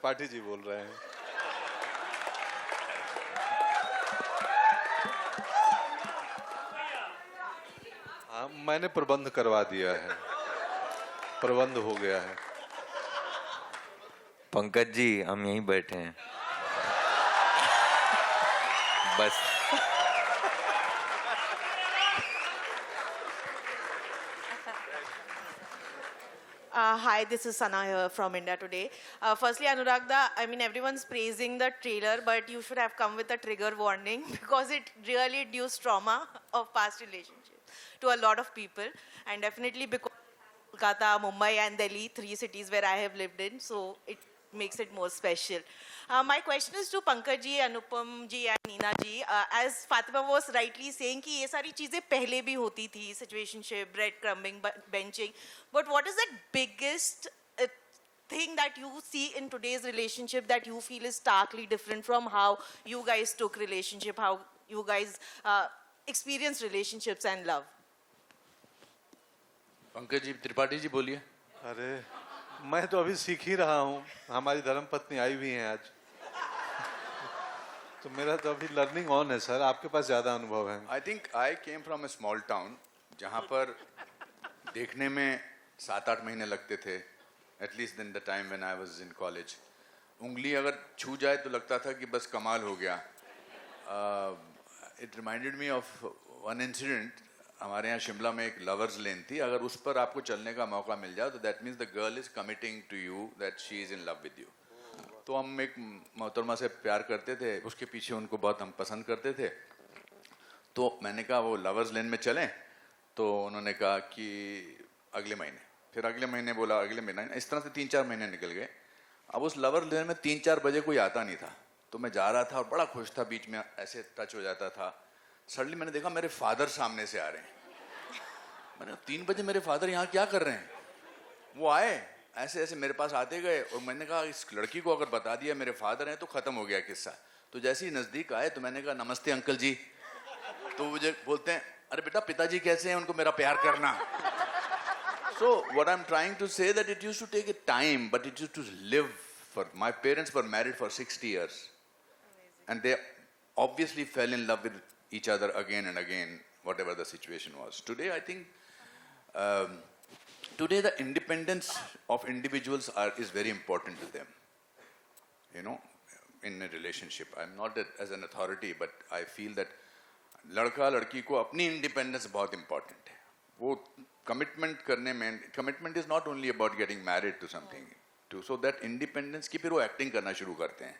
त्रिपाठी जी बोल रहे हैं। हाँ, मैंने प्रबंध करवा दिया है, प्रबंध हो गया है। पंकज जी हम यहीं बैठे हैं बस। Hi, this is Sana here from India Today. Firstly, Anuragda, I mean, everyone's praising the trailer, but you should have come with a trigger warning because it really induced trauma of past relationships to a lot of people. And definitely because Kolkata, Mumbai, and Delhi, three cities where I have lived in, so it makes it more special. My question is to Pankaj ji, Anupam ji, and Neena ji. As Fatima was rightly saying, कि ये सारी चीजें पहले भी होती थी, situationship, breadcrumbing, benching. But what is the biggest thing that you see in today's relationship that you feel is starkly different from how you guys took relationship, how you guys experienced relationships and love? Pankaj ji, Tripathi ji बोलिए। अरे मैं तो अभी सीख ही रहा हूँ, हमारी धर्मपत्नी आई भी हैं आज। तो मेरा तो अभी लर्निंग ऑन है सर, आपके पास ज्यादा अनुभव है। I think I came from a small town जहाँ पर देखने में 7-8 महीने लगते थे, at least in the time when I was in college. उंगली अगर छू जाए तो लगता था कि बस कमाल हो गया। It reminded me of one incident. हमारे यहाँ शिमला में एक लवर्स लेन थी, अगर उस पर आपको चलने का मौका मिल जाए तो that means the girl is committing to you that she is in love with you. तो हम एक मोहतरमा से प्यार करते थे, उसके पीछे उनको बहुत हम पसंद करते थे। तो मैंने कहा वो लवर्स लेन में चलें, तो उन्होंने कहा कि अगले महीने, फिर अगले महीने बोला अगले महीने, इस तरह से 3-4 महीने निकल गए। अब उस लवर्स लेन में 3-4 बजे कोई आता नहीं था, तो मैं जा रहा था और बड़ा खुश था, बीच में ऐसे टच हो जाता था। सडनली मैंने देखा मेरे फादर सामने से आ रहे हैं। मैंने 3 बजे मेरे फादर यहाँ क्या कर रहे हैं? वो आए ऐसे ऐसे मेरे पास आते गए, और मैंने कहा इस लड़की को अगर बता दिया मेरे फादर हैं तो खत्म हो गया किस्सा। तो जैसे ही नजदीक आए तो मैंने कहा नमस्ते अंकल जी। तो मुझे बोलते हैं अरे बेटा पिताजी कैसे हैं, उनको मेरा प्यार करना। So what I'm trying to say that it used to take a time, but it used to live. For my parents were married for 60 years, and they obviously fell in love with each other again and again, whatever the situation was. Today, I think, today the independence of individuals is very important to them. You know, in a relationship, I'm not as an authority, but I feel that लड़का लड़की को अपनी independence बहुत important है। वो commitment करने में, commitment is not only about getting married to something, to so that independence की फिर वो एक्टिंग करना शुरू करते हैं।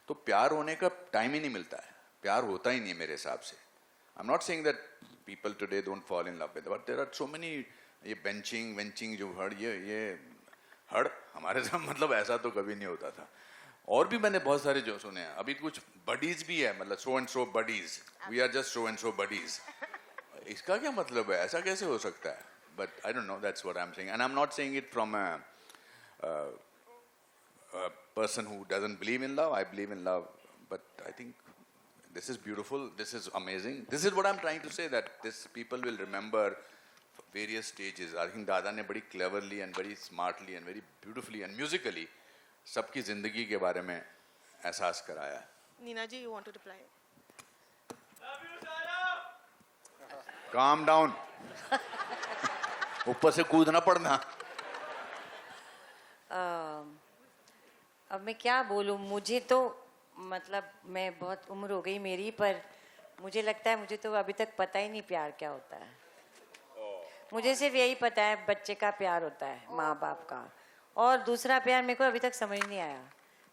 तो प्यार होने का टाइम ही नहीं मिलता है, प्यार होता ही नहीं है मेरे हिसाब से। I am not saying that people today don't fall in love with, but there are so many, ये बेंचिंग वेंचिंग जो हड़, ये हड़ हमारे साथ मतलब ऐसा तो कभी नहीं होता था। और भी मैंने बहुत सारे जो सुने हैं, अभी कुछ बडीज भी है, मतलब so and so buddies, we are just so and so buddies. इसका क्या मतलब है, ऐसा कैसे हो सकता है? But I don't know, that's what I am saying, and I am not saying it from a person who doesn't believe in love. I believe in love, but I think this is beautiful, this is amazing. This is what I'm trying to say, that this people will remember various stages. I think दादा ने बड़ी cleverly and very smartly and very beautifully and musically सबकी जिंदगी के बारे में एहसास कराया। Neena ji, you want to reply? Calm down. ऊपर से कूदना पड़ना। अब मैं क्या बोलूँ, मुझे तो मतलब मैं बहुत उम्र हो गई मेरी, पर मुझे लगता है मुझे तो अभी तक पता ही नहीं प्यार क्या होता है। मुझे सिर्फ यही पता है बच्चे का प्यार होता है, माँ बाप का, और दूसरा प्यार मेरे को अभी तक समझ नहीं आया।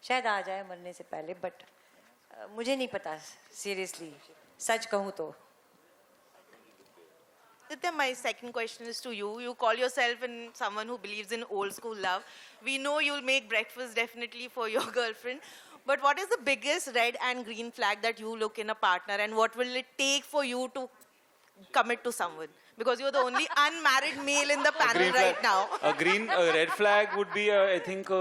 शायद आ जाए मरने से पहले, बट मुझे नहीं पता सीरियसली, सच कहूँ तो। Nitya, my second question is to you. You call yourself someone who believes in old school love. We know you'll make breakfast definitely for your girlfriend. But what is the biggest red and green flag that you look in a partner, and what will it take for you to commit to someone? Because you're the only unmarried male in the panel right now. A red flag would be, I think.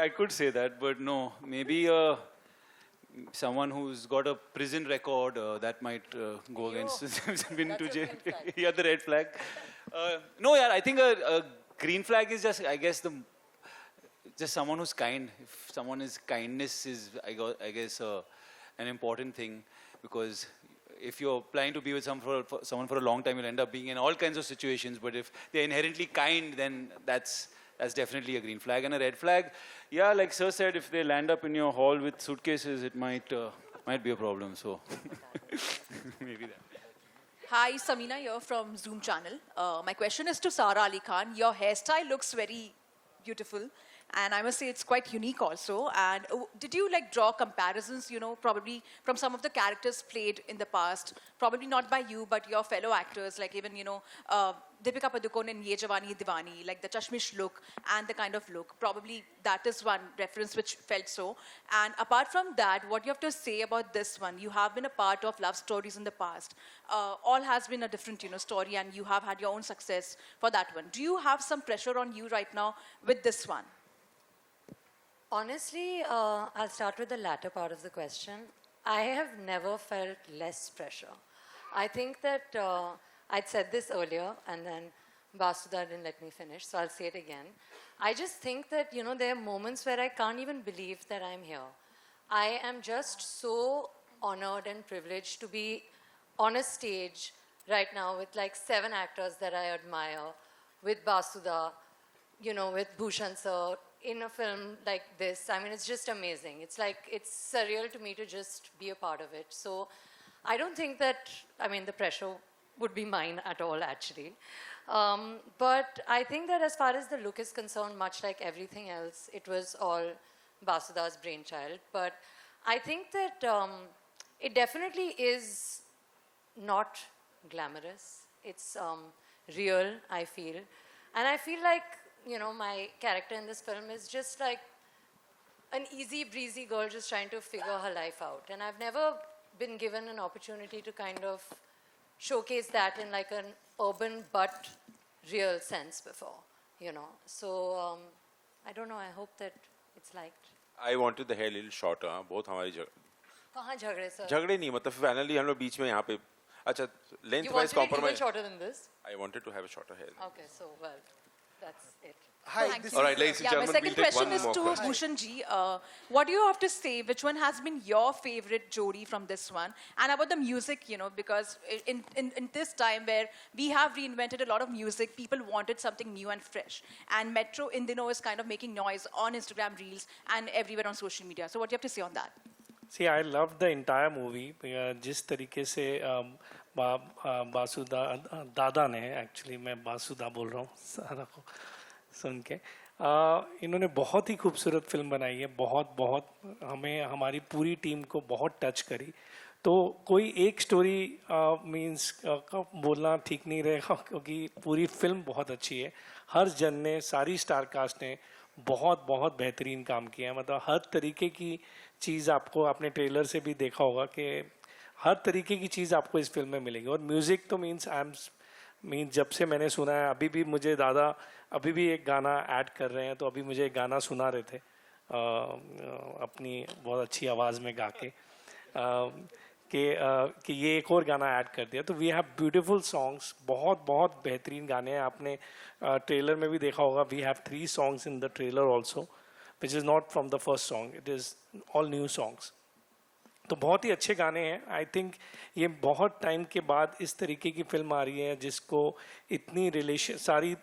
I could say that, but no, maybe. Someone who's got a prison record that might go against been to jail. Yeah, the red flag. No, yeah, I think a green flag is just, I guess, just someone who's kind. If someone is kindness is, I guess, an important thing, because if you're planning to be with someone for a long time, you'll end up being in all kinds of situations. But if they're inherently kind, then that's definitely a green flag. And a red flag, yeah, like Sir said, if they land up in your hall with suitcases, it might be a problem. So maybe that. Hi, Samina here from Zoom channel. My question is to Sara Ali Khan. Your hairstyle looks very beautiful, and I must say it's quite unique also. And did you like draw comparisons, you know, probably from some of the characters played in the past, probably not by you, but your fellow actors, like even, you know, Deepika Padukone in Ye Jawani Hai Diwani, like the Chashmish look and the kind of look. Probably that is one reference which felt so. And apart from that, what you have to say about this one? You have been a part of love stories in the past. All has been a different, you know, story, and you have had your own success for that one. Do you have some pressure on you right now with this one? Honestly, I'll start with the latter part of the question. I have never felt less pressure. I think that I'd said this earlier, and then Vasudha didn't let me finish, so I'll say it again. I just think that, you know, there are moments where I can't even believe that I'm here. I am just so honored and privileged to be on a stage right now with like 7 actors that I admire, with Vasudha, you know, with Bhushan sir, in a film like this. I mean, it's just amazing. It's like, it's surreal to me to just be a part of it. So I don't think that, I mean, the pressure would be mine at all, actually. But I think that as far as the look is concerned, much like everything else, it was all Vasudha's brainchild. But I think that it definitely is not glamorous. It's real, I feel. And I feel like, you know, my character in this film is just like an easy breezy girl just trying to figure her life out. And I've never been given an opportunity to kind of showcase that in like an urban but real sense before, you know. So I don't know, I hope that it's liked. I wanted the hair a little shorter. बहुत हमारी कहाँ झगड़े sir? झगड़े नहीं, मतलब finally हम लोग बीच में यहाँ पे अच्छा length You wise wanted it even compromise. shorter than this? I wanted to have a shorter hair. Okay, so well, that's it. Hi, Thank you. all right, ladies and Yeah, my gentlemen, second we'll take question one is more to question. Bhushan ji. What do you have to say? Which one has been your favorite Jodi from this one? And about the music, you know, because in this time where we have reinvented a lot of music, people wanted something new and fresh. And Metro in Dino is kind of making noise on Instagram Reels and everywhere on social media. So what do you have to say on that? See, I loved the entire movie. जिस तरीके से बासुदा दादा ने, actually मैं बासुदा बोल रहा हूँ सारा को सुन के, इन्होंने बहुत ही खूबसूरत फिल्म बनाई है. बहुत हमें, हमारी पूरी टीम को बहुत टच करी. तो कोई एक स्टोरी मींस बोलना ठीक नहीं रहेगा, क्योंकि पूरी फिल्म बहुत अच्छी है. हर जन ने, सारी स्टार कास्ट ने बहुत बेहतरीन काम किया है. मतलब हर तरीके की चीज़ आपको, आपने ट्रेलर से भी देखा होगा कि हर तरीके की चीज़ आपको इस फिल्म में मिलेगी. और म्यूज़िक तो मीन्स जब से मैंने सुना है, अभी भी मुझे दादा अभी भी एक गाना ऐड कर रहे हैं, तो अभी मुझे एक गाना सुना रहे थे अपनी बहुत अच्छी आवाज़ में गा के कि ये एक और गाना ऐड कर दिया. तो वी हैव ब्यूटीफुल सॉन्ग्स, बहुत बेहतरीन गाने हैं. आपने ट्रेलर में भी देखा होगा, we have 3 songs in the trailer also, which is not from the first song, it is all new songs. तो बहुत ही अच्छे गाने हैं. आई थिंक ये बहुत टाइम के बाद इस तरीके की फिल्म आ रही है जिसको इतनी सारी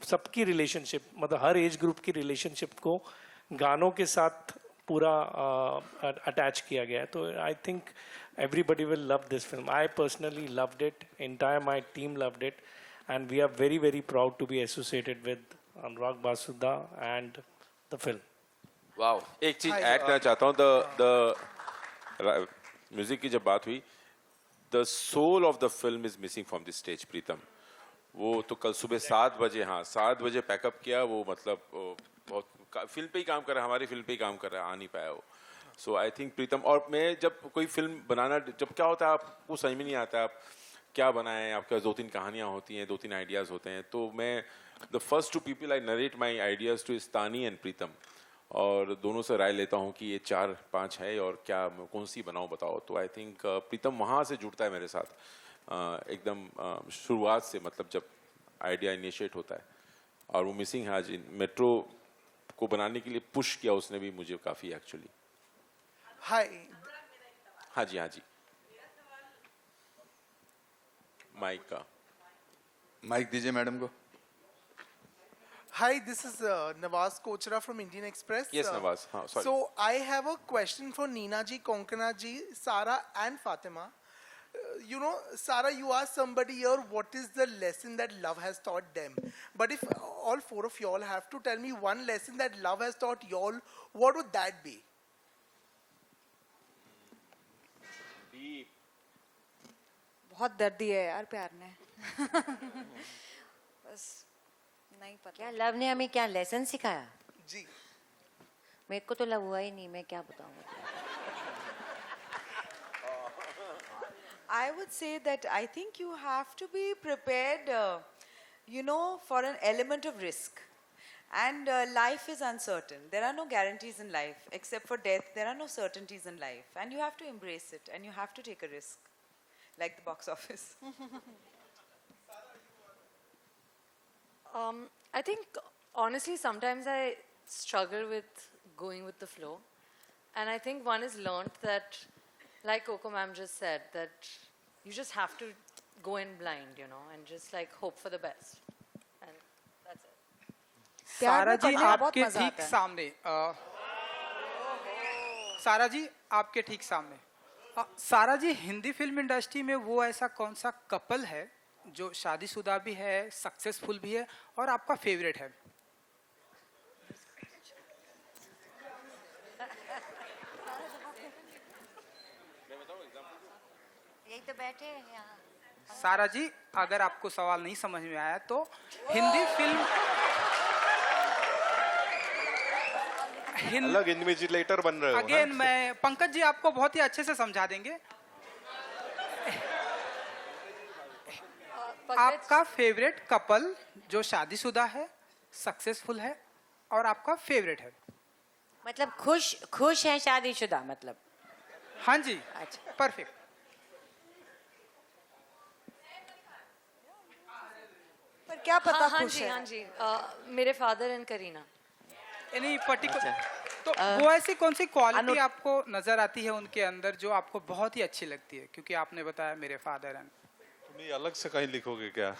सबकी रिलेशनशिप, मतलब हर एज ग्रुप की रिलेशनशिप को गानों के साथ पूरा अटैच किया गया है. तो I think everybody will love this film. I personally loved it. Entire my team loved it, and we are very proud to be associated with Anurag Basudha and the film. Wow. एक चीज add करना चाहता हूँ. Music की जब बात हुई, the soul of the film is missing from the stage. Pritam वो तो कल सुबह 7 बजे, हाँ 7 बजे पैकअप किया. वो मतलब बहुत फिल्म पे ही काम कर रहा है, हमारी फिल्म पे ही काम कर रहा है, आ नहीं पाया वो. सो आई थिंक प्रीतम, और मैं जब कोई फिल्म बनाना, जब क्या होता है आपको समझ में नहीं आता आप क्या बनाएं, आपके पास 2-3 कहानियाँ होती हैं, 2-3 आइडियाज़ होते हैं. तो मैं the first 2 people I narrate my ideas to Tani and Pritam, और दोनों से राय लेता हूँ कि ये 4-5 है और क्या कौन सी बनाऊँ बताओ. तो आई थिंक प्रीतम वहाँ से जुड़ता है मेरे साथ एकदम शुरुआत से. मतलब जब आइडिया इनिशिएट होता है, और वो मिसिंग है आज। मेट्रो को बनाने के लिए पुश किया उसने भी मुझे काफ़ी एक्चुअली। हाय, हाँ जी, हाँ जी, माइक का माइक दीजिए मैडम को। hi, this is Nawaz Kochra from Indian Express. Yes, Nawaz. Sorry. So I have a question for Neena ji, Konkana ji, Sara and Fatima. You know, Sara, you asked somebody here what is the lesson that love has taught them. But if all four of y'all have to tell me one lesson that love has taught y'all, what would that be? बहुत दर्द दिया है यार प्यार ने बस नहीं पता क्या लव ने हमें क्या लेसन सिखाया? जी, मेरे को तो लव हुआ ही नहीं, मैं क्या बताऊँ। I would say that I think you have to be prepared, you know, for an element of risk. And life is uncertain. There are no guarantees in life. Except for death, there are no certainties in life. And you have to embrace it. And you have to take a risk. Like the box office. I think, honestly, sometimes I struggle with going with the flow. And I think one is learned that, like Coco ma'am just said, that you just have to go in blind, you know, and just like hope for the best. And that's it. सारा जी पढ़ने में बहुत आपके मजा ठीक आता है। सामने सारा जी आपके ठीक सामने सारा जी, हिंदी फिल्म इंडस्ट्री में वो ऐसा कौन सा कपल है जो शादीशुदा भी है, सक्सेसफुल भी है और आपका फेवरेट है? यही तो बैठे हैं यहाँ। सारा जी, अगर आपको सवाल नहीं समझ में आया तो हिंदी फिल्म अलग इन्विजिलेटर बन रहे हो अगेन ना? मैं पंकज जी आपको बहुत ही अच्छे से समझा देंगे। आपका फेवरेट कपल जो शादीशुदा है, सक्सेसफुल है और आपका फेवरेट है? मतलब खुश है शादीशुदा मतलब? हाँ जी, अच्छा, परफेक्ट। पर क्या पता हाँ खुश जी, है? हाँ जी, मेरे father and Kareena. Any particular तो वो ऐसी कौन सी क्वालिटी आपको नजर आती है उनके अंदर जो आपको बहुत ही अच्छी लगती है? क्योंकि आपने बताया मेरे फादर एंड तुम ये अलग से कहीं लिखोगे क्या?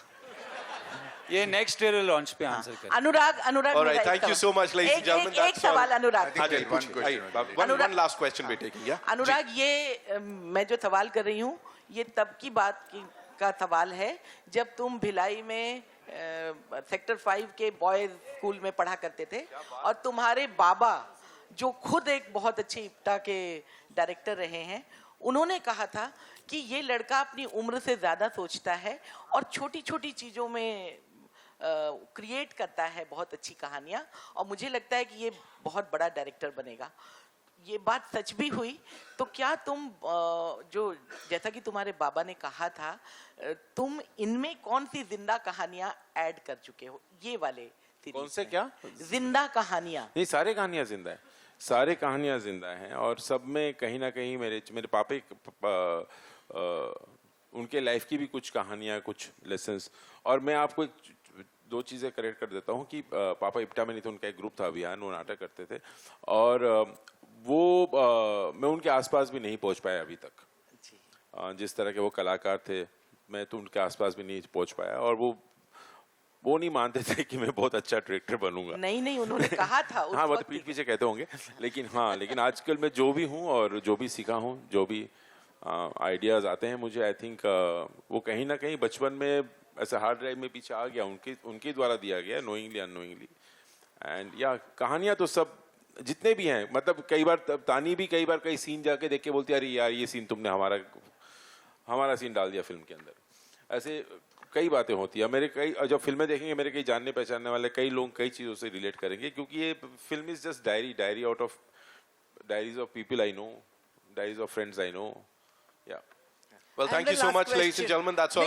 ये नेक्स्ट ट्रेलर लॉन्च पे आंसर करें। अनुराग All right, thank you so much, ladies and gentlemen. एक That's all. सवाल अनुराग। हाँ जी, One पूछिए। question आइए, only. one last question we're taking, yeah? अनुराग, ये मैं जो सवाल कर रही हूँ ये तब की बात का सवाल है जब तुम भिलाई में सेक्टर 5 के बॉयज स्कूल में पढ़ा करते थे और तुम्हारे बाबा जो खुद एक बहुत अच्छे इप्टा के डायरेक्टर रहे हैं, उन्होंने कहा था कि ये लड़का अपनी उम्र से ज़्यादा सोचता है और छोटी छोटी चीज़ों में क्रिएट करता है बहुत अच्छी कहानियाँ, और मुझे लगता है कि ये बहुत बड़ा डायरेक्टर बनेगा। ये बात सच भी हुई तो क्या तुम जो जैसा कि तुम्हारे बाबा ने कहा था, तुम इनमें कौन सी जिंदा कहानियां ऐड कर चुके हो ये वाले सीरीज कौन से में? क्या जिंदा कहानियां? नहीं, सारे कहानियां जिंदा है, सारे कहानियां जिंदा हैं और सब में कहीं ना कहीं मेरे पापे उनके लाइफ की भी कुछ कहानियां, कुछ लेसन्स। और मैं आपको दो चीज़ें करेक्ट कर देता हूँ कि पापा इप्टा में नहीं थे, उनका एक ग्रुप था अभियान, वो नाटक करते थे और वो मैं उनके आसपास भी नहीं पहुँच पाया अभी तक। जिस तरह के वो कलाकार थे, मैं तो उनके आसपास भी नहीं पहुँच पाया और वो नहीं मानते थे कि मैं बहुत अच्छा डायरेक्टर बनूंगा। नहीं, उन्होंने कहा था हाँ, वो तो पीठ पीछे कहते होंगे, लेकिन आजकल मैं जो भी हूँ और जो भी सीखा हूँ, जो भी आइडियाज आते हैं मुझे, आई थिंक वो कहीं ना कहीं बचपन में ऐसा हार्ड ड्राइव में पीछे आ गया, उनके द्वारा दिया गया, नोइंगली अननोइंगली। एंड या कहानियाँ तो सब जितने भी हैं, मतलब कई बार तानी भी कई बार कई सीन जाके देख के बोलती है, अरे यार ये सीन तुमने हमारा सीन डाल दिया फिल्म के अंदर। ऐसे कई बातें होती है। मेरे कई जब फिल्में देखेंगे, मेरे कई जानने पहचानने वाले कई लोग कई चीज़ों से रिलेट करेंगे, क्योंकि ये film is just diary out of diaries of people I know, diaries of friends I know. या Well, thank you so much, ladies and gentlemen. That's all.